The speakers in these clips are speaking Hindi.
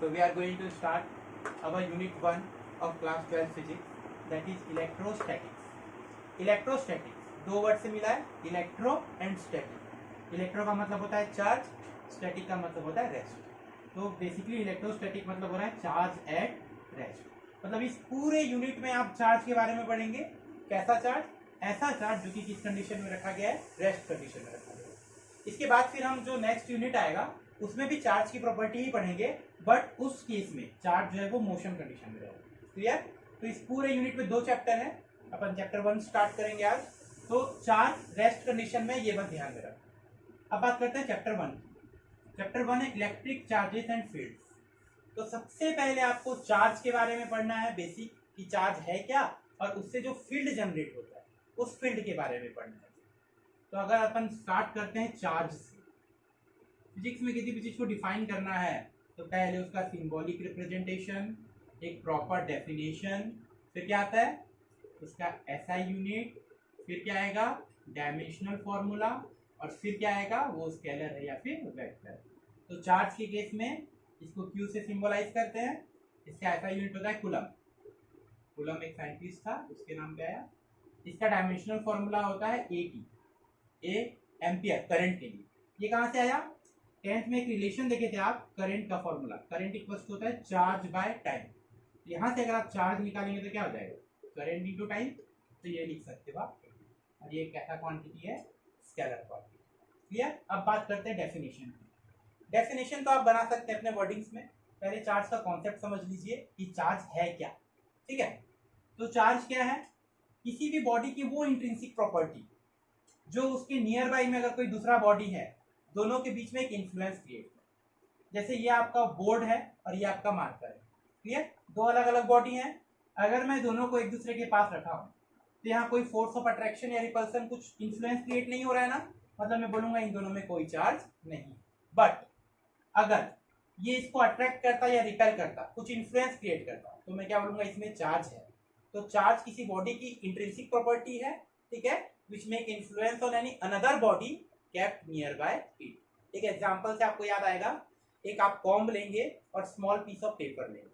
So we are going to start our unit 1 of class 12 physics, that is electrostatics. Electrostatics दो वर्ड से मिला है, इलेक्ट्रो एंड स्टैटिक. इलेक्ट्रो का मतलब होता है चार्ज, स्टैटिक का मतलब होता है रेस्ट. तो बेसिकली इलेक्ट्रोस्टैटिक मतलब हो रहा है चार्ज एट रेस्ट. मतलब इस पूरे यूनिट में आप चार्ज के बारे में पढ़ेंगे. कैसा चार्ज? ऐसा चार्ज जो कि किस कंडीशन में रखा गया है? रेस्ट कंडीशन में रखा गया है. इसके बाद फिर हम जो नेक्स्ट यूनिट आएगा उसमें भी चार्ज की प्रॉपर्टी ही पढ़ेंगे, बट उस केस में चार्ज जो है वो मोशन कंडीशन में रहेगा. क्लियर? तो इस पूरे यूनिट में दो चैप्टर है. अपन चैप्टर 1 स्टार्ट करेंगे आज. तो चार्ज रेस्ट कंडीशन में, ये बात ध्यान में रखना. अब बात करते हैं चैप्टर 1. चैप्टर 1 है इलेक्ट्रिक चार्जेस एंड फील्ड्स. तो सबसे पहले आपको चार्ज के बारे में पढ़ना है, बेसिक कि चार्ज है क्या, और उससे जो फील्ड जनरेट होता है उस फील्ड के बारे में पढ़ना है. तो अगर अपन स्टार्ट करते हैं चार्ज से. फिजिक्स में किसी भी चीज को डिफाइन करना है तो पहले उसका सिंबॉलिक रिप्रेजेंटेशन, एक प्रॉपर डेफिनेशन, फिर क्या आता है उसका एसआई यूनिट, फिर क्या आएगा डायमेंशनल फॉर्मूला, और फिर क्या आएगा वो स्केलर है या फिर वेक्टर. तो चार्ज के केस में इसको क्यू से सिंबलाइज करते हैं. इसका एसआई यूनिट होता है कूलम. कूलम एक साइंटिस्ट था, उसके नाम पे आया. इसका डायमेंशनल फॉर्मूला होता है एटी, ए एम्पियर करंट के लिए. ये कहाँ से आया? 10th में एक रिलेशन देखे थे आप, करंट का फॉर्मूला. करंट इक्वल्स होता है चार्ज बाय टाइम. यहाँ से अगर आप चार्ज निकालेंगे तो क्या हो जाएगा? Current into time. तो ये लिख सकते हो आप. और ये कैसा क्वांटिटी है? Scalar quantity. क्लियर? अब बात करते हैं डेफिनेशन की. डेफिनेशन तो आप बना सकते हैं अपने वर्डिंग्स में. पहले चार्ज का कॉन्सेप्ट समझ लीजिए कि चार्ज है क्या. ठीक है? तो चार्ज क्या है? किसी भी बॉडी की वो इंट्रिंसिक प्रॉपर्टी जो उसके नियर बाई में अगर कोई दूसरा बॉडी है, दोनों के बीच में एक इन्फ्लुएंस क्रिएट है. जैसे ये आपका बोर्ड है और ये आपका मार्कर है. क्लियर? दो अलग अलग बॉडी हैं. अगर मैं दोनों को एक दूसरे के पास रखा हूँ तो यहाँ कोई फोर्स ऑफ अट्रैक्शन या रिपल्सन, कुछ इन्फ्लुएंस क्रिएट नहीं हो रहा है ना. मतलब मैं बोलूंगा इन दोनों में कोई चार्ज नहीं. बट अगर ये इसको अट्रैक्ट करता या रिपेल करता, कुछ इन्फ्लुएंस क्रिएट करता, तो मैं क्या बोलूंगा? इसमें चार्ज है. तो चार्ज किसी बॉडी की इंट्रिंसिक प्रॉपर्टी है. ठीक है? Which make influence on any another body kept near by it. एक एग्जांपल से आपको याद आएगा. एक आप कॉम्ब लेंगे और स्मॉल पीस ऑफ पेपर लेंगे.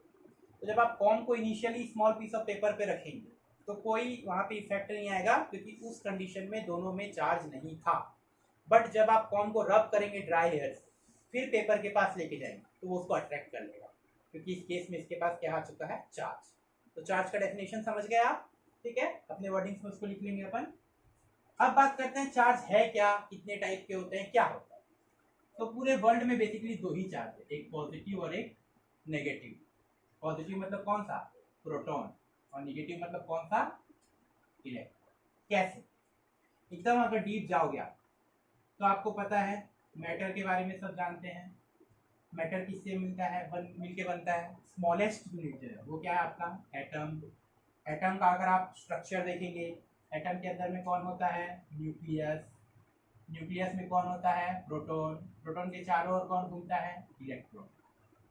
तो जब आप कॉम्ब को initially small piece of paper पे रखेंगे तो कोई वहां पे इफेक्ट नहीं आएगा, क्योंकि उस कंडीशन में दोनों में चार्ज नहीं था. बट जब आप कॉम्ब को रब करेंगे ड्राई हेयर से, फिर पेपर के पास लेके जाएंगे तो वो उसको अट्रैक्ट कर लेगा, क्योंकि इस केस में इसके पास क्या आ चुका है? चार्ज. तो चार्ज का डेफिनेशन समझ गए आप. ठीक है? अपने वर्डिंग्स में उसको लिख लेंगे अपन. अब बात करते हैं चार्ज है क्या, कितने टाइप के होते हैं, क्या होता है. तो पूरे वर्ल्ड में बेसिकली दो ही चार्ज है, एक पॉजिटिव और एक नेगेटिव. पॉजिटिव मतलब कौन सा? प्रोटॉन. और नेगेटिव मतलब कौन सा? इलेक्ट्रॉन. कैसे? एकदम अगर डीप जाओगे आप तो आपको पता है मैटर के बारे में सब जानते हैं. मैटर किससे मिलता है? मिलके बनता है. स्मॉलेस्ट यूनिट जो है वो क्या है आपका? एटम. एटम का अगर आप स्ट्रक्चर देखेंगे, एटम के अंदर में कौन होता है? न्यूक्लियस. न्यूक्लियस में कौन होता है? प्रोटॉन. प्रोटॉन के चारों ओर कौन घूमता है? इलेक्ट्रॉन.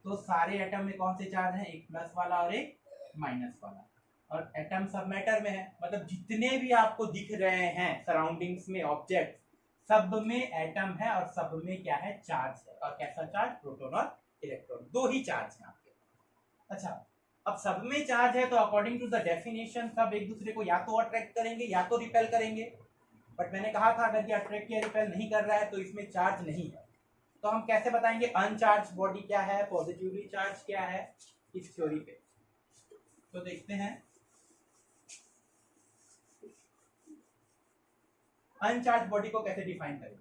तो सारे एटम में कौन से चार्ज हैं? एक प्लस वाला और एक माइनस वाला. और एटम सब मैटर में है. मतलब जितने भी आपको दिख रहे हैं सराउंडिंग्स में ऑब्जेक्ट, सब में एटम है और सब में क्या है? चार्ज है. और कैसा चार्ज? प्रोटॉन और इलेक्ट्रॉन. दो ही चार्ज हैं आपके. अच्छा, अब सब में चार्ज है तो अकॉर्डिंग टू द डेफिनेशन सब एक दूसरे को या तो अट्रैक्ट करेंगे या तो रिपेल करेंगे. बट मैंने कहा था अगर ये अट्रैक्ट या रिपेल नहीं कर रहा है तो इसमें चार्ज नहीं है. तो हम कैसे बताएंगे अनचार्ज बॉडी क्या है, पॉजिटिवली चार्ज क्या है, इस थ्योरी पे. तो देखते हैं अनचार्ज बॉडी को कैसे डिफाइन करें.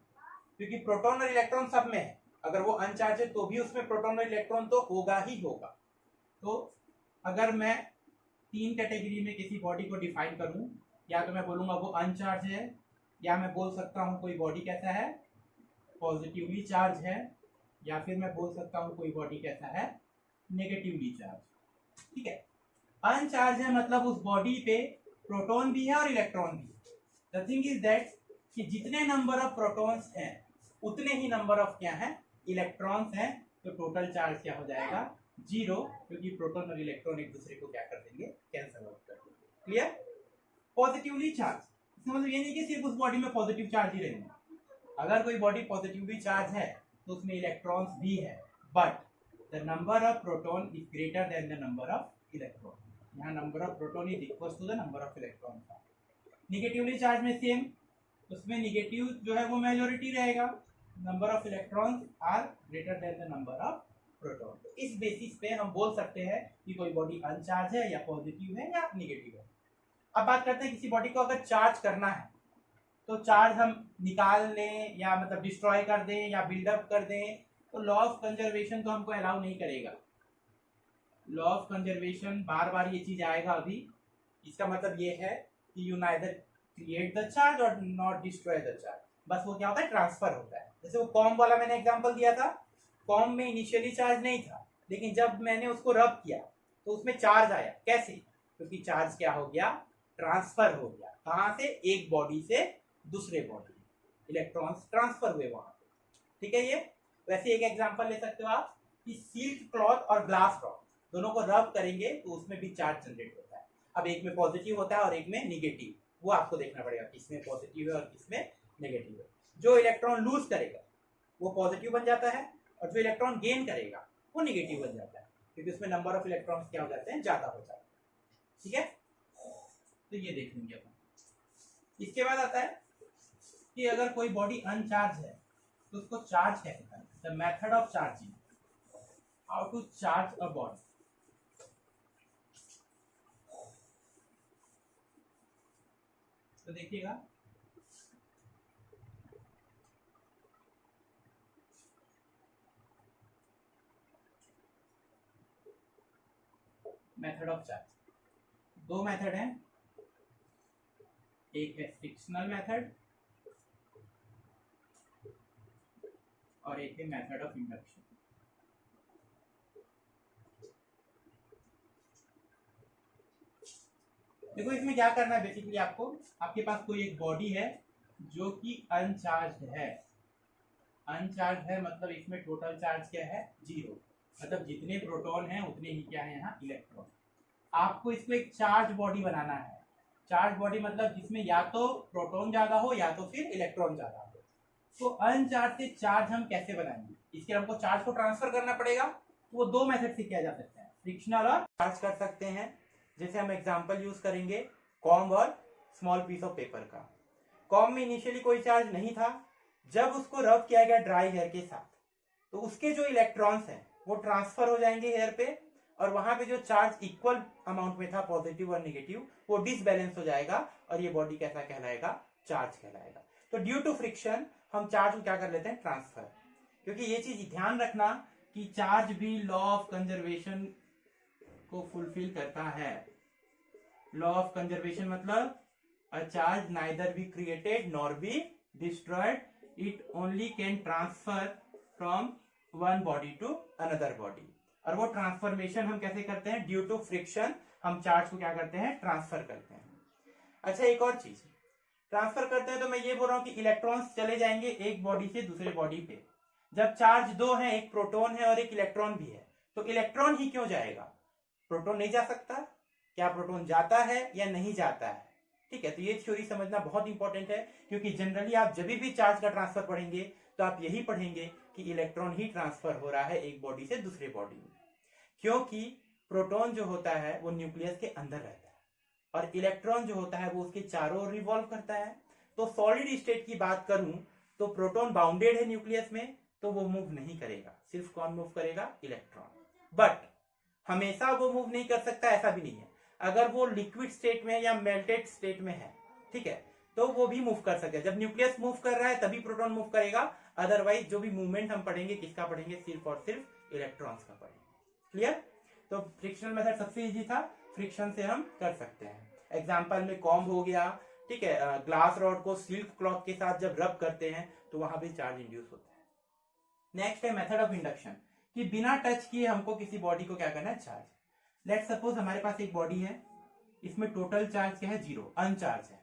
क्योंकि प्रोटॉन और इलेक्ट्रॉन सब में है, अगर वो अनचार्ज है तो भी उसमें प्रोटॉन और इलेक्ट्रॉन तो होगा ही होगा. तो अगर मैं 3 कैटेगरी में किसी बॉडी को डिफाइन करूं, या तो मैं बोलूंगा वो अनचार्ज है, या मैं बोल सकता हूं कोई बॉडी कैसा है? पॉजिटिवली चार्ज है, या फिर मैं बोल सकता हूं कोई बॉडी कैसा है? Negatively charge. ठीक है? अनचार्ज है मतलब उस बॉडी पे प्रोटॉन भी है और इलेक्ट्रॉन भी. द थिंग इज दैट कि जितने नंबर ऑफ प्रोटॉन्स हैं उतने ही नंबर ऑफ क्या है? इलेक्ट्रॉन्स हैं. तो टोटल चार्ज क्या हो जाएगा? 0, क्योंकि प्रोटॉन और इलेक्ट्रॉन एक दूसरे को क्या कर देंगे? कैंसिल आउट कर देंगे. क्लियर? पॉजिटिवली चार्ज इसका मतलब ये नहीं कि सिर्फ उस बॉडी में पॉजिटिव चार्ज ही रहेंगे. अगर कोई बॉडी पॉजिटिवली चार्ज है तो उसमें इलेक्ट्रॉन्स भी है, but the number of proton is greater than the number of electron. यहाँ number of proton is equal to the number of electron था। निगेटिवली चार्ज में सेम, उसमें निगेटिव जो है वो मेजॉरिटी रहेगा, number of electrons are greater than the number of proton. तो इस बेसिस पे हम बोल सकते हैं कि कोई बॉडी अनचार्ज है या पॉजिटिव है या निगेटिव है। अब बात करते हैं किसी बॉडी को अगर चार्ज करना है तो चार्ज हम निकाल लें या मतलब डिस्ट्रॉय कर दें या बिल्डअप कर दें, तो लॉ ऑफ कंजर्वेशन तो हमको अलाउ नहीं करेगा। लॉ ऑफ कंजर्वेशन बार बार ये चीज आएगा अभी। इसका मतलब ये है कि you neither create the charge और नॉट डिस्ट्रॉय द चार्ज, बस वो क्या होता है, ट्रांसफर होता है। जैसे वो कॉम वाला मैंने एग्जांपल दिया था, कॉम में इनिशियली चार्ज नहीं था, लेकिन जब मैंने उसको रब किया तो उसमें चार्ज आया। कैसे? क्योंकि चार्ज क्या हो गया, ट्रांसफर हो गया। कहाँ से? एक बॉडी से दूसरे बॉडी, इलेक्ट्रॉन्स ट्रांसफर हुए वहां पे। ठीक है। ये वैसे एक एग्जांपल ले सकते हो आप कि सिल्क क्लॉथ और ग्लास रॉड दोनों को रब करेंगे तो उसमें भी चार्ज जनरेट होता है। अब एक में पॉजिटिव होता है और एक में निगेटिव, वो आपको देखना पड़ेगा किसमें पॉजिटिव है और किसमें नेगेटिव है। जो इलेक्ट्रॉन लूज करेगा वो पॉजिटिव बन जाता है और जो इलेक्ट्रॉन गेन करेगा वो निगेटिव बन जाता है, क्योंकि उसमें नंबर ऑफ इलेक्ट्रॉन्स क्या हो जाते हैं, ज्यादा हो जाते हैं। ठीक है, तो ये देख लेंगे अपन। इसके बाद आता है कि अगर कोई बॉडी अनचार्ज है तो उसको चार्ज कैसे करें, the method of charging, how to charge a body. तो देखिएगा, मेथड ऑफ चार्ज, दो मेथड हैं, एक है फ्रिक्शनल मेथड और एक है मेथड ऑफ इंडक्शन। देखो इसमें क्या करना है बेसिकली, आपको आपके पास कोई एक बॉडी है जो कि अनचार्ज है। अनचार्ज है मतलब इसमें टोटल चार्ज क्या है, जीरो, मतलब जितने प्रोटॉन हैं उतने ही क्या है यहाँ इलेक्ट्रॉन। आपको इसको एक चार्ज बॉडी बनाना है। चार्ज बॉडी मतलब जिसमें या तो प्रोटॉन ज्यादा हो या तो फिर इलेक्ट्रॉन ज्यादा हो। तो अनचार्ज से चार्ज हम कैसे बनाएंगे, इसके हमको चार्ज को ट्रांसफर करना पड़ेगा। तो वो दो मेथड से किया जा सकता है, फ्रिक्शनल और चार्ज कर सकते हैं। जैसे हम एग्जांपल यूज करेंगे कॉम्ब और स्मॉल पीस ऑफ पेपर का। कॉम्ब में इनिशियली कोई चार्ज नहीं था, जब उसको रब किया गया ड्राई हेयर के साथ तो उसके जो इलेक्ट्रॉन्स हैं वो ट्रांसफर हो जाएंगे हेयर पे, और वहां पे जो चार्ज इक्वल अमाउंट में था पॉजिटिव और नेगेटिव वो डिसबैलेंस हो जाएगा और ये बॉडी कैसा कहलाएगा, चार्ज कहलाएगा। तो ड्यू टू फ्रिक्शन हम चार्ज को क्या कर लेते हैं, ट्रांसफर। क्योंकि ये चीज ध्यान रखना कि चार्ज भी लॉ ऑफ कंजर्वेशन को फुलफिल करता है। लॉ ऑफ कंजर्वेशन मतलब a charge neither be created nor be destroyed, it only can transfer from one body to another body. और वो ट्रांसफॉर्मेशन हम कैसे करते हैं, ड्यू टू फ्रिक्शन हम चार्ज को क्या करते हैं, ट्रांसफर करते हैं। अच्छा एक और चीज, ट्रांसफर करते हैं तो मैं ये बोल रहा हूं कि इलेक्ट्रॉन्स चले जाएंगे एक बॉडी से दूसरे बॉडी पे। जब चार्ज दो है, एक प्रोटॉन है और एक इलेक्ट्रॉन भी है, तो इलेक्ट्रॉन ही क्यों जाएगा, प्रोटॉन नहीं जा सकता? क्या प्रोटॉन जाता है या नहीं जाता है? ठीक है, तो ये थ्योरी समझना बहुत इंपॉर्टेंट है, क्योंकि जनरली आप जब भी चार्ज का ट्रांसफर पढ़ेंगे तो आप यही पढ़ेंगे कि इलेक्ट्रॉन ही ट्रांसफर हो रहा है एक बॉडी से दूसरे बॉडी में, क्योंकि प्रोटॉन जो होता है वो न्यूक्लियस के अंदर रहता है और इलेक्ट्रॉन जो होता है वो उसके चारों ओर रिवॉल्व करता है। तो सॉलिड स्टेट की बात करूं तो प्रोटॉन बाउंडेड है न्यूक्लियस में, तो वो मूव नहीं करेगा, सिर्फ कौन मूव करेगा, इलेक्ट्रॉन। बट हमेशा वो मूव नहीं कर सकता ऐसा भी नहीं है, अगर वो लिक्विड स्टेट में या मेल्टेड स्टेट में है, ठीक है, तो वो भी मूव कर सकता है। जब न्यूक्लियस मूव कर रहा है तभी प्रोटॉन मूव करेगा, अदरवाइज जो भी मूवमेंट हम पढ़ेंगे किसका पढ़ेंगे, सिर्फ और सिर्फ इलेक्ट्रॉन्स का पढ़ेंगे। क्लियर? तो फ्रिक्शनल मेथड सबसे इजी था, फ्रिक्शन से हम कर सकते हैं। एग्जाम्पल में कॉम्ब हो गया, ठीक है, ग्लास रॉड को सिल्क क्लॉथ के साथ जब रब करते हैं तो वहां भी चार्ज इंड्यूस होता है। नेक्स्ट है मेथड ऑफ इंडक्शन, कि बिना टच किए हमको किसी बॉडी को क्या करना है, चार्ज। लेट सपोज हमारे पास एक बॉडी है, इसमें टोटल चार्ज क्या है, जीरो, अनचार्ज है,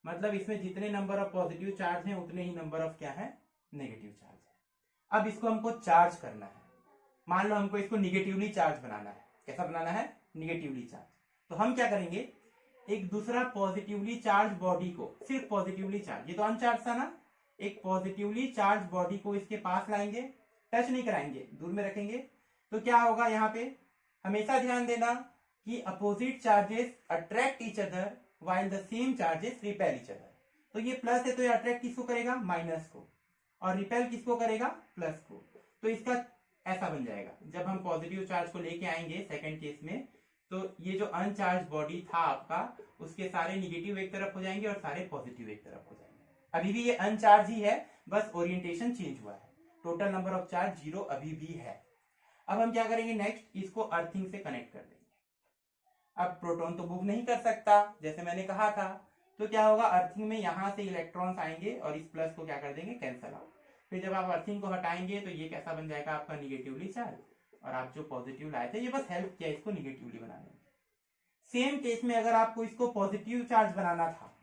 मतलब इसमें जितने नंबर ऑफ पॉजिटिव चार्ज हैं उतने ही नंबर ऑफ क्या है, नेगेटिव चार्ज है। अब इसको हमको चार्ज करना है, मान लो हमको इसको निगेटिवली चार्ज बनाना है। कैसा बनाना है, निगेटिवली चार्ज। तो हम क्या करेंगे, एक दूसरा पॉजिटिवली चार्ज बॉडी को, सिर्फ पॉजिटिवली चार्ज, ये तो अनचार्ज था ना, एक पॉजिटिवली चार्ज बॉडी को इसके पास लाएंगे, टच नहीं कराएंगे, दूर में रखेंगे, तो क्या होगा यहाँ पे, हमेशा ध्यान देना कि opposite charges attract each other while the same charges repel each other. तो ये प्लस है तो ये अट्रैक्ट किसको करेगा, माइनस को, और रिपेल किसको करेगा, प्लस को। तो इसका ऐसा बन जाएगा, जब हम पॉजिटिव चार्ज को लेके आएंगे सेकंड केस में, तो ये जो अनचार्ज बॉडी था आपका, उसके सारे निगेटिव एक तरफ हो जाएंगे और सारे पॉजिटिव एक तरफ हो जाएंगे। अभी भी ये अनचार्ज ही है, बस ओरिएंटेशन चेंज हुआ है। टोटल नंबर ऑफ चार्ज 0 अभी भी है। अब हम क्या करेंगे नेक्स्ट, इसको अर्थिंग से कनेक्ट कर देंगे। अब प्रोटॉन तो मूव नहीं कर सकता जैसे मैंने कहा था, तो क्या होगा, अर्थिंग में यहां से इलेक्ट्रॉन्स आएंगे और इस प्लस को क्या कर देंगे, कैंसल आउट। फिर जब आप अर्थिंग को हटाएंगे तो ये कैसा बन जाएगा आपका, निगेटिवली चार्ज, और आप जो पॉजिटिव लाए थे ये बस हेल्प किया इसको निगेटिवली बनाने में। सेम केस में अगर आपको इसको पॉजिटिव चार्ज बनाना था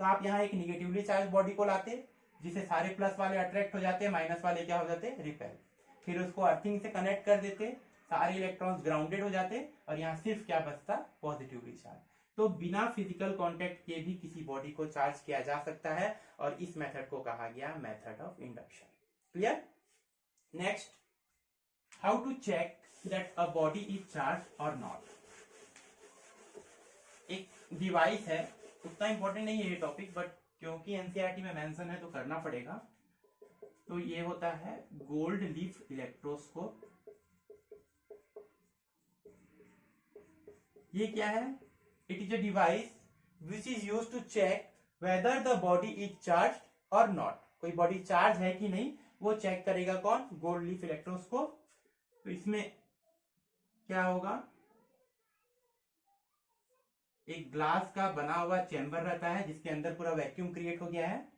तो आप यहाँ एक निगेटिवली चार्ज बॉडी को लाते, जिसे सारे प्लस वाले अट्रैक्ट हो जाते, माइनस वाले क्या हो जाते, रिपेल। फिर उसको अर्थिंग से कनेक्ट कर देते, सारे इलेक्ट्रॉन्स ग्राउंडेड हो जाते और यहाँ सिर्फ क्या बचता, पॉजिटिवली चार्ज। तो बिना फिजिकल कांटेक्ट के भी किसी बॉडी को चार्ज किया जा सकता है, और इस मेथड को कहा गया method of induction. Clear? Next, how to check that a body is charge और नॉट। एक डिवाइस है, उतना इंपॉर्टेंट नहीं है ये टॉपिक, बट क्योंकि एनसीईआरटी में मेंशन है तो करना पड़ेगा। तो ये होता है गोल्ड लीफ इलेक्ट्रोस्कोप। ये क्या है, it is a device which is use to check whether the body is charge और नॉट। कोई बॉडी चार्ज है कि नहीं वो चेक करेगा कौन, गोल्ड लीफ इलेक्ट्रोस्कोप। तो इसमें क्या होगा, एक ग्लास का बना हुआ चैम्बर रहता है जिसके अंदर पूरा वैक्यूम क्रिएट हो गया है।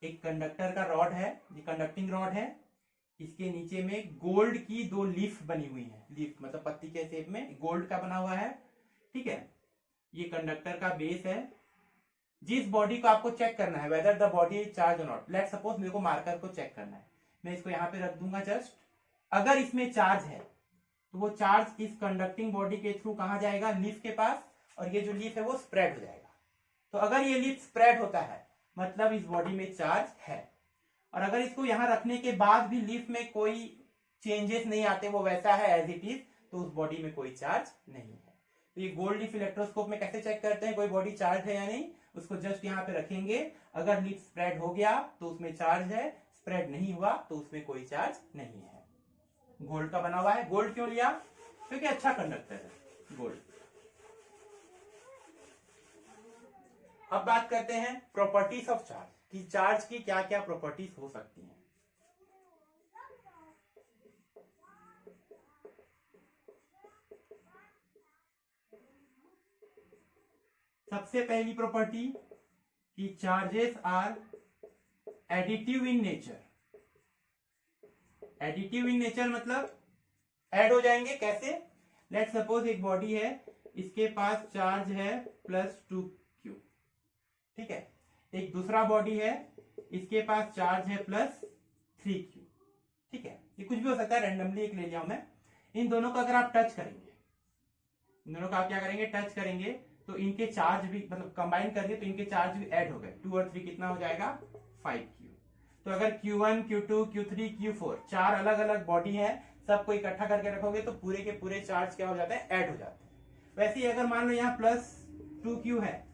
एक कंडक्टर का रॉड है, ये कंडक्टिंग रॉड है, इसके नीचे में गोल्ड की 2 लीफ बनी हुई है, लीफ मतलब पत्ती के शेप में गोल्ड का बना हुआ है। ठीक है, ये कंडक्टर का बेस है। जिस बॉडी को आपको चेक करना है weather the body is charge और नॉट, लेट सपोज मेरे को मार्कर को चेक करना है, मैं इसको यहाँ पे रख दूंगा जस्ट। अगर इसमें चार्ज है तो वो चार्ज इस कंडक्टिंग बॉडी के थ्रू कहां जाएगा, लीफ के पास, और ये जो लीफ है वो स्प्रेड हो जाएगा। तो अगर ये लीफ स्प्रेड होता है मतलब इस बॉडी में चार्ज है, और अगर इसको यहां रखने के बाद भी लीफ में कोई चेंजेस नहीं आते, वो वैसा है एज इट इज, तो उस बॉडी में कोई चार्ज नहीं है। तो ये गोल्ड लीफ इलेक्ट्रोस्कोप में कैसे चेक करते हैं कोई बॉडी चार्ज है या नहीं, उसको जस्ट यहाँ पे रखेंगे, अगर लीफ स्प्रेड हो गया तो उसमें चार्ज है, स्प्रेड नहीं हुआ तो उसमें कोई चार्ज नहीं है। गोल्ड का बना हुआ है। गोल्ड क्यों लिया, क्योंकि अच्छा कंडक्टर है गोल्ड। अब बात करते हैं प्रॉपर्टीज ऑफ चार्ज, कि चार्ज की क्या क्या प्रॉपर्टीज हो सकती हैं। सबसे पहली प्रॉपर्टी कि charges are additive in nature. Additive in nature मतलब ऐड हो जाएंगे, कैसे, लेट सपोज एक बॉडी है, इसके पास चार्ज है +2q, ठीक है, एक दूसरा बॉडी है, इसके पास चार्ज है +3q, ठीक है, ये कुछ भी हो सकता है, रैंडमली एक ले लिया हूं मैं। इन दोनों को अगर आप टच करेंगे, इन दोनों का आप क्या करेंगे, टच करेंगे, तो इनके चार्ज भी मतलब कंबाइन करेंगे तो इनके चार्ज भी ऐड हो गए, 2 और 3 कितना हो जाएगा, 5q। तो अगर q1 q2 q3 q4 4 अलग अलग बॉडी है, सबको इकट्ठा करके रखोगे तो पूरे के पूरे चार्ज क्या हो जाते हैं, ऐड हो जाते हैं। वैसे ही अगर मान लो यहाँ +2q है,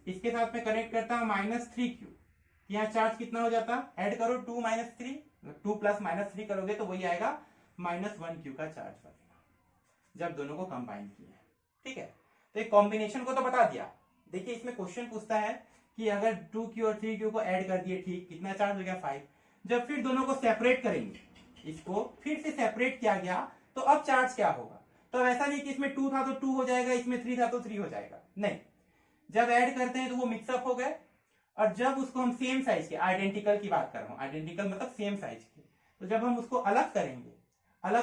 इसके साथ में कनेक्ट करता हूं -3q, यहाँ चार्ज कितना हो जाता, ऐड करो 2 - 3, 2 + -3 करोगे तो वही आएगा -1q का चार्ज बनेगा, जब दोनों को कंबाइन किया है। ठीक है, तो एक कॉम्बिनेशन को तो बता दिया। देखिए इसमें क्वेश्चन पूछता है कि अगर 2q और 3q को ऐड कर दिए, ठीक, कितना चार्ज हो गया, 5। जब फिर दोनों को सेपरेट करेंगे, इसको फिर से सेपरेट किया गया, तो अब चार्ज क्या होगा, तो अब ऐसा नहीं कि इसमें 2 था तो 2 हो जाएगा, इसमें 3 था तो 3 हो जाएगा, नहीं, जब ऐड करते हैं तो वो मिक्सअप हो गए, और जब उसको हम सेम साइज के, आइडेंटिकल की बात कर रहा हूं, आइडेंटिकल मतलब सेम साइज के, तो जब हम उसको अलग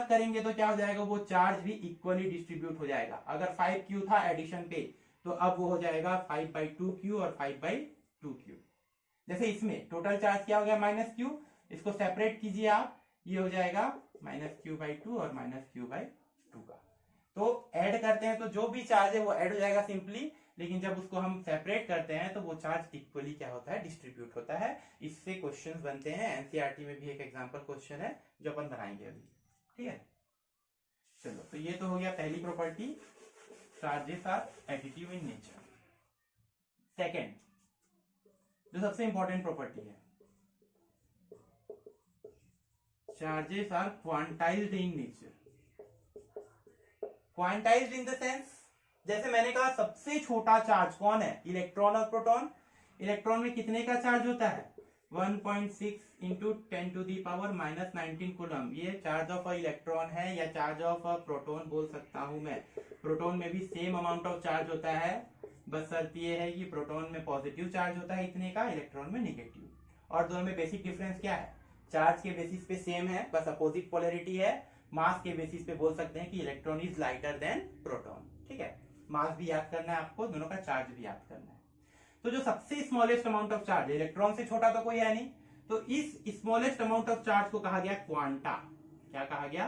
करेंगे तो क्या हो जाएगा, वो चार्ज भी इक्वली डिस्ट्रीब्यूट हो जाएगा। अगर 5q था एडिशन पे, तो अब वो हो जाएगा 5/2q और 5/2q। जैसे इसमें टोटल चार्ज क्या हो गया, -q, इसको सेपरेट कीजिए आप, ये हो जाएगा -q/2 और -q/2 का। तो ऐड करते हैं तो जो भी चार्ज है वो ऐड हो जाएगा सिंपली, लेकिन जब उसको हम सेपरेट करते हैं तो वो चार्ज इक्वली क्या होता है, डिस्ट्रीब्यूट होता है। इससे क्वेश्चंस बनते हैं, एनसीईआरटी में भी एक एग्जांपल क्वेश्चन है जो अपन बनाएंगे अभी, ठीक है। चलो, तो ये तो हो गया पहली property, charges are additive in nature. Second, जो सबसे इंपॉर्टेंट प्रॉपर्टी है, charges are quantized in nature. Quantized in the sense, जैसे मैंने कहा सबसे छोटा चार्ज कौन है, इलेक्ट्रॉन और प्रोटॉन। इलेक्ट्रॉन में कितने का चार्ज होता है, 1.6 इंटू 10⁻⁻19 कूलम। ये चार्ज ऑफ इलेक्ट्रॉन है, या चार्ज ऑफ प्रोटॉन बोल सकता हूं मैं। प्रोटॉन में भी सेम अमाउंट ऑफ चार्ज होता है, बस शर्त ये है कि प्रोटॉन में पॉजिटिव चार्ज होता है इतने का, इलेक्ट्रॉन में नेगेटिव। और दोनों में बेसिक डिफरेंस क्या है, चार्ज के बेसिस पे सेम है, बस अपोजिट पोलैरिटी है। मास के बेसिस पे बोल सकते हैं कि electron is lighter than proton. ठीक है, मास भी याद करना है आपको, दोनों का चार्ज भी याद करना है। तो जो सबसे स्मॉलेस्ट अमाउंट ऑफ चार्ज है, इलेक्ट्रॉन से छोटा तो कोई है नहीं, तो इस स्मॉलेस्ट अमाउंट ऑफ चार्ज को कहा गया क्वांटा। क्या कहा गया,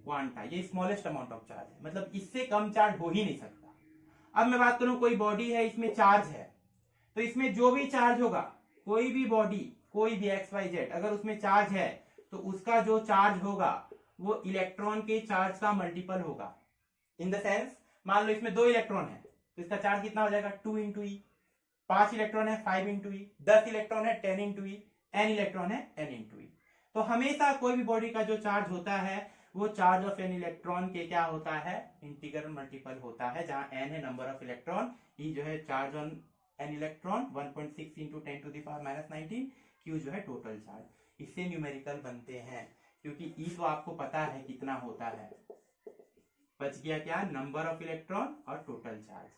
क्वांटा। ये स्मॉलेस्ट अमाउंट ऑफ चार्ज है, मतलब इससे कम चार्ज हो ही नहीं सकता। अब मैं बात करूं, कोई बॉडी है, इसमें चार्ज है, तो इसमें जो भी चार्ज होगा, कोई भी बॉडी, कोई भी XYZ, अगर उसमें चार्ज है तो उसका जो चार्ज होगा वो इलेक्ट्रॉन के चार्ज का मल्टीपल होगा। इन द सेंस, मान लो इसमें 2 इलेक्ट्रॉन है, तो इसका चार्ज कितना हो जाएगा, 2 इंटू ई। 5 इलेक्ट्रॉन है, 5 इंटू ई। 10 इलेक्ट्रॉन है, 10 इंटू ई। n इलेक्ट्रॉन है, n इंटू ई। तो हमेशा कोई भी बॉडी का जो चार्ज होता है वो चार्ज ऑफ n इलेक्ट्रॉन के क्या होता है, इंटीग्रल मल्टीपल होता है, जहां n है नंबर ऑफ इलेक्ट्रॉन, ई जो है charge on n electron, 1.6 into 10⁻⁻19, q जो है टोटल चार्ज। इससे न्यूमेरिकल बनते हैं, क्योंकि ई तो आपको पता है कितना होता है, बच गया क्या, नंबर ऑफ इलेक्ट्रॉन और टोटल चार्ज।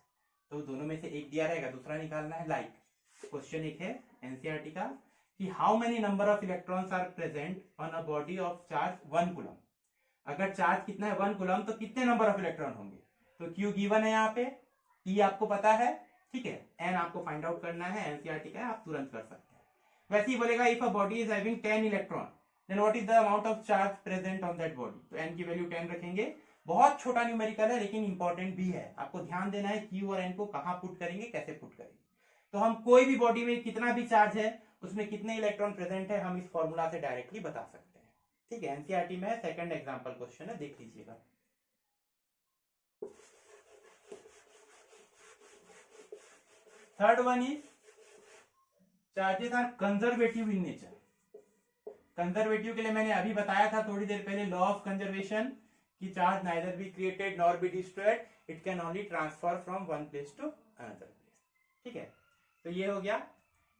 तो दोनों में से एक दिया रहेगा, दूसरा निकालना है। लाइक क्वेश्चन एक है एनसीईआरटी का कि how many number of electrons are present on a body of charge 1 coulomb. अगर चार्ज कितना है 1 कूलम, तो कितने नंबर ऑफ इलेक्ट्रॉन होंगे, तो क्यू गिवन है यहाँ पे, ई आपको पता है, ठीक है, एन आपको फाइंड आउट करना है, एनसीईआरटी का है, आप तुरंत कर सकते हैं। वैसे ही बोलेगा if a body is having 10 electron then what is the amount of charge present on that body, तो एन की वैल्यू 10 रखेंगे। बहुत छोटा न्यूमेरिकल है लेकिन इंपॉर्टेंट भी है, आपको ध्यान देना है क्यू और एन को कहां पुट करेंगे, कैसे पुट करेंगे। तो हम कोई भी बॉडी में कितना भी चार्ज है उसमें कितने इलेक्ट्रॉन प्रेजेंट है, हम इस फॉर्मूला से डायरेक्टली बता सकते हैं। ठीक है, एनसीईआरटी में सेकंड एग्जांपल क्वेश्चन है, देख लीजिएगा। Third one is charges are conservative in nature. Conservative के लिए मैंने अभी बताया था थोड़ी देर पहले, लॉ ऑफ कंजर्वेशन, कि charge neither be created nor be destroyed, it can only transfer from one place to another place. ठीक है, तो ये हो गया।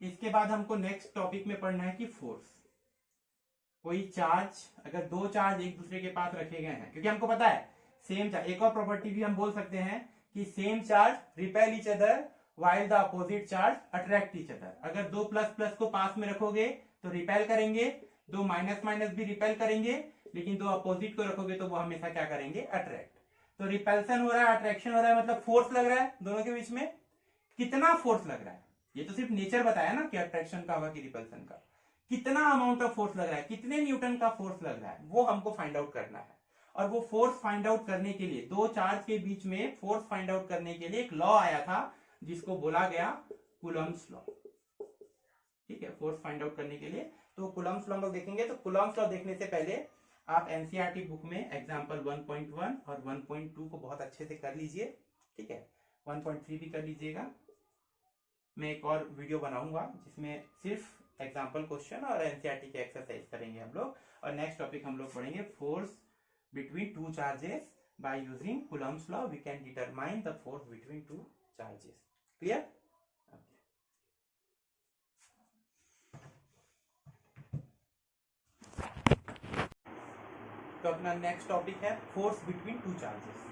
इसके बाद हमको नेक्स्ट टॉपिक में पढ़ना है कि फोर्स। कोई चार्ज, अगर 2 चार्ज एक दूसरे के पास रखे गए हैं, क्योंकि हमको पता है सेम चार्ज, एक और प्रॉपर्टी भी हम बोल सकते हैं कि same charge repel each other while the opposite charge attract each other। अगर 2 प्लस प्लस को पास में रखोगे तो रिपेल करेंगे, 2 माइनस माइनस भी रिपेल करेंगे, लेकिन 2 अपोजिट को रखोगे तो वो हमेशा क्या करेंगे, अट्रैक्ट। तो रिपेल्सन हो रहा है, अट्रैक्शन हो रहा है, मतलब फोर्स लग रहा है दोनों के बीच में। कितना फोर्स लग रहा है, ये तो सिर्फ नेचर बताया ना कि अट्रैक्शन का होगा कि रिपल्सन का, कितना अमाउंट ऑफ फोर्स लग रहा है, कितने न्यूटन का फोर्स लग रहा है, वो हमको फाइंड आउट करना है। और वो फोर्स फाइंड आउट करने के लिए, 2 चार्ज के बीच में फोर्स फाइंड आउट करने के लिए एक लॉ आया था जिसको बोला गया कूलम्ब्स लॉ। ठीक है, फोर्स फाइंड आउट करने के लिए तो कूलम्ब्स लॉ हम लोग देखेंगे। तो कूलम्ब्स लॉ देखने से पहले आप एनसीईआरटी बुक में एग्जांपल 1.1 और 1.2 को बहुत अच्छे से कर लीजिए। ठीक है, 1.3 भी कर लीजिएगा। मैं एक और वीडियो बनाऊंगा जिसमें सिर्फ एग्जांपल क्वेश्चन और एनसीईआरटी के एक्सरसाइज करेंगे हम लोग। और नेक्स्ट टॉपिक हम लोग पढ़ेंगे force between 2 charges. By using Coulomb's law we can determine the force between 2 charges. Clear? तो अपना नेक्स्ट टॉपिक है फोर्स बिटवीन 2 चार्जेस।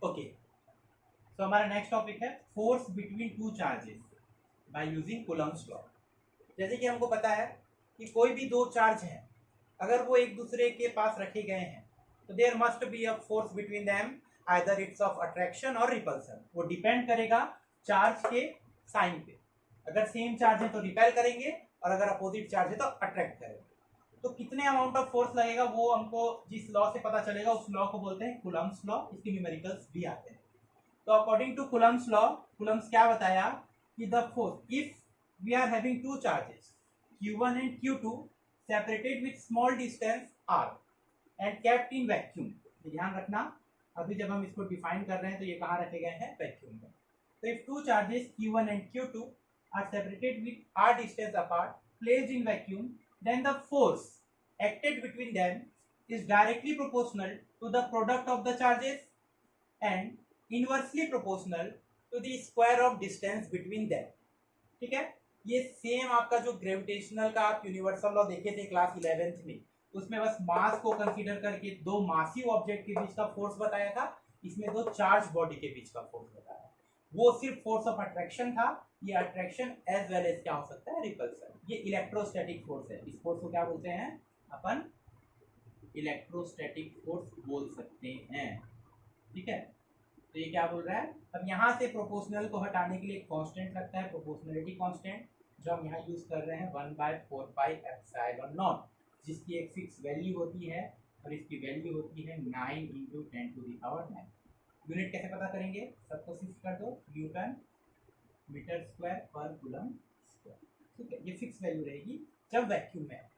ओके, तो हमारा नेक्स्ट टॉपिक है force between two charges by using Coulomb's law. जैसे कि हमको पता है कि कोई भी दो चार्ज हैं, अगर वो एक दूसरे के पास रखे गए हैं तो there must be a force between them, either it's of attraction और रिपल्सन। वो डिपेंड करेगा चार्ज के साइन पे। अगर सेम चार्ज है तो रिपेल करेंगे और अगर अपोजिट चार्ज है तो अट्रैक्ट करेंगे। तो कितने अमाउंट ऑफ फोर्स लगेगा वो हमको जिस लॉ से पता चलेगा उस लॉ को बोलते हैं कूलम्ब्स लॉ। इसके न्यूमेरिकल्स भी आते हैं। तो according to Coulomb's law, Coulomb's क्या बताया कि the force if we are having two charges Q1 and Q2 separated with small distance r and kept in vacuum। ध्यान रखना, अभी जब हम इसको डिफाइन कर रहे हैं तो ये कहाँ रखे गए हैं, वैक्यूम में। तो if two charges Q1 and Q2 are separated with r distance apart, placed in vacuum, then the force acted between them is directly proportional to the product of the charges and inversely proportional to the square of distance between them। ठीक है, ये सेम आपका जो ग्रेविटेशनल का आप यूनिवर्सल लॉ देखे थे क्लास 11th में, उसमें बस मास को कंसीडर करके दो मासिव ऑब्जेक्ट के बीच का फोर्स बताया था, इसमें दो चार्ज बॉडी के बीच का फोर्स बताया। वो सिर्फ फोर्स ऑफ अट्रैक्शन था, ये अट्रैक्शन एज वेल एज क्या हो सकता है, रिपल्सन। ये इलेक्ट्रोस्टैटिक फोर्स है। इस फोर्स को क्या बोलते हैं अपन, इलेक्ट्रोस्टैटिक फोर्स बोल सकते हैं। ठीक है, तो ये क्या बोल रहा है, अब यहाँ से प्रोपोर्शनल को हटाने के लिए कांस्टेंट लगता है, प्रोपोर्शनलिटी कांस्टेंट, जो हम यहाँ यूज कर रहे हैं 1/4πε0, जिसकी एक फिक्स वैल्यू होती है और इसकी वैल्यू होती है 9 × 10⁹। यूनिट कैसे पता करेंगे, सबको शिफ्ट कर दो, न्यूटन मीटर स्क्वायर पर कूलम स्क्वायर। ठीक है, ये फिक्स वैल्यू रहेगी जब वैक्यूम में है,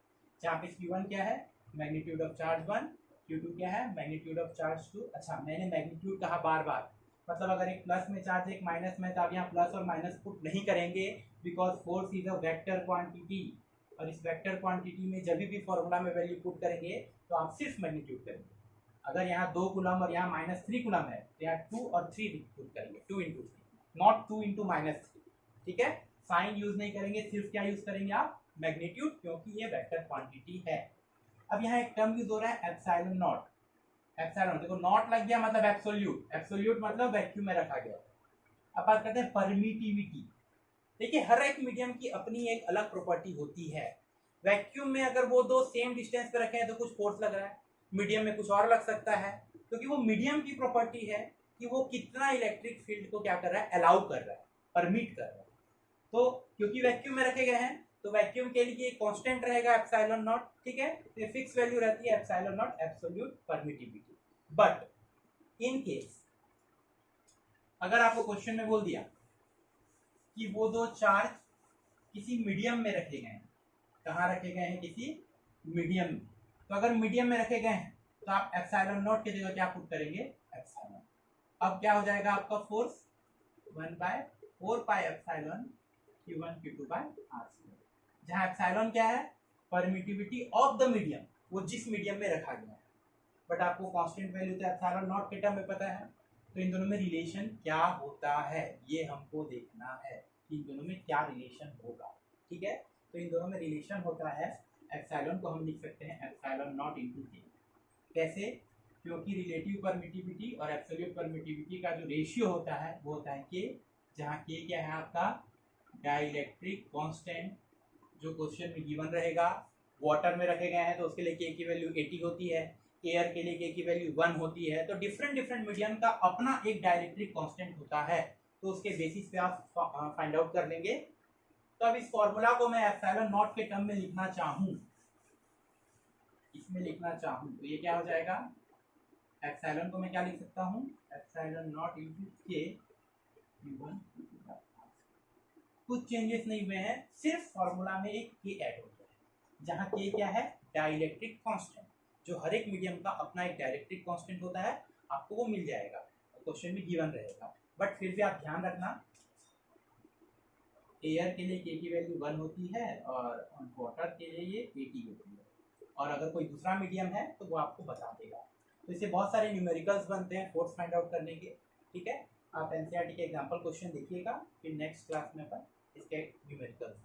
जहाँ पे Q1 क्या है, मैग्नीट्यूड ऑफ चार्ज 1, Q2 क्या है, मैग्नीट्यूड ऑफ चार्ज 2। अच्छा, मैंने मैग्नीट्यूड कहा बार बार, मतलब अगर एक प्लस में चार्ज एक माइनस में, तो आप यहाँ प्लस और माइनस पुट नहीं करेंगे, because force is a vector quantity, और इस वेक्टर क्वांटिटी में जब भी फॉर्मूला में वैल्यू पुट करेंगे तो आप सिर्फ मैग्नीट्यूड करेंगे। अगर यहाँ 2 कूलम और यहाँ -3 कूलम है तो यहाँ 2 और 3 पुट करेंगे, 2 × 3, नॉट 2 × -3। ठीक है, साइन यूज नहीं करेंगे, सिर्फ क्या यूज करेंगे आप, मैग्नीट्यूड, क्योंकि ये वेक्टर क्वांटिटी है। अब यहाँ एक टर्म यूज हो रहा है एप्सिलॉन नॉट। एप्सिलॉन, देखो नॉट लग गया मतलब एब्सोल्यूट, एब्सोल्यूट मतलब वैक्यूम में रखा गया। अब बात करते हैं परमिटिविटी। देखिए, हर एक मीडियम की अपनी एक अलग प्रॉपर्टी होती है। वैक्यूम में अगर वो दो सेम डिस्टेंस पे रखे हैं तो कुछ फोर्स लग रहा है, मीडियम में कुछ और लग सकता है, क्योंकि वो मीडियम की प्रॉपर्टी है कि वो कितना इलेक्ट्रिक फील्ड को क्या कर रहा है, अलाउ कर रहा है, परमिट कर रहा है। तो क्योंकि वैक्यूम में रखे गए हैं तो वैक्यूम के लिए कांस्टेंट रहेगा एप्सिलॉन नॉट। ठीक है, तो ये फिक्स वैल्यू रहती है epsilon not, absolute permittivity. But in case अगर आपको क्वेश्चन में बोल दिया कि वो दो चार्ज किसी मीडियम में रखे गए हैं, कहाँ रखे गए हैं, किसी मीडियम में, तो अगर मीडियम में रखे गए हैं तो आप एप्सिलॉन नॉट की जगह क्या पुट करेंगे, एप्सिलॉन। अब क्या हो जाएगा आपका फोर्स 1/4πε Q1 Q2/r², जहाँ एप्सिलॉन क्या है, परमिटिविटी ऑफ द मीडियम, वो जिस मीडियम में रखा गया है। बट आपको कांस्टेंट वैल्यू तो एप्सिलॉन नॉट के टर्म में पता है, तो इन दोनों में रिलेशन क्या होता है ये हमको देखना है, कि इन दोनों में क्या रिलेशन होगा। ठीक है, तो इन दोनों में रिलेशन होता है, एप्सिलॉन को हम लिख सकते हैं एप्सिलॉन नॉट × K। कैसे, क्योंकि रिलेटिव परमिटिविटी और एब्सोल्यूट परमिटिविटी का जो रेशियो होता है वो होता है K, जहाँ K क्या है आपका, डाइलेक्ट्रिक कांस्टेंट, जो क्वेश्चन में गिवन रहेगा। वाटर में रखे गए हैं तो उसके लिए K की वैल्यू 80 होती है, एयर के लिए K की वैल्यू 1 होती है। तो डिफरेंट डिफरेंट मीडियम का अपना एक डाइलेक्ट्रिक कांस्टेंट होता है, तो उसके बेसिस पे आप फाइंड आउट कर लेंगे। तो अब इस फॉर्मूला को मैं एप्सिलॉन नॉट के टर्म में लिखना चाहूँ, इसमें लिखना चाहूँ तो ये क्या हो जाएगा, एप्सिलॉन को मैं क्या लिख सकता हूँ, epsilon not × K Q1 Q2। कुछ चेंजेस नहीं हुए हैं, सिर्फ फॉर्मूला में एक K ऐड हो गया है, जहाँ K क्या है, डाइलेक्ट्रिक कांस्टेंट, जो हर एक मीडियम का अपना एक डाइलेक्ट्रिक कांस्टेंट होता है, आपको वो मिल जाएगा, क्वेश्चन में गिवन रहेगा। बट फिर भी आप ध्यान रखना, एयर के लिए K की वैल्यू 1 होती है और वाटर के लिए ये 80 होती है, और अगर कोई दूसरा मीडियम है तो वो आपको बता देगा। तो इससे बहुत सारे न्यूमेरिकल्स बनते हैं फोर्स फाइंड आउट करने के। ठीक है, आप एनसीईआरटी के एग्जांपल क्वेश्चन देखिएगा, फिर नेक्स्ट क्लास में अपन इसके न्यूमेरिकल्स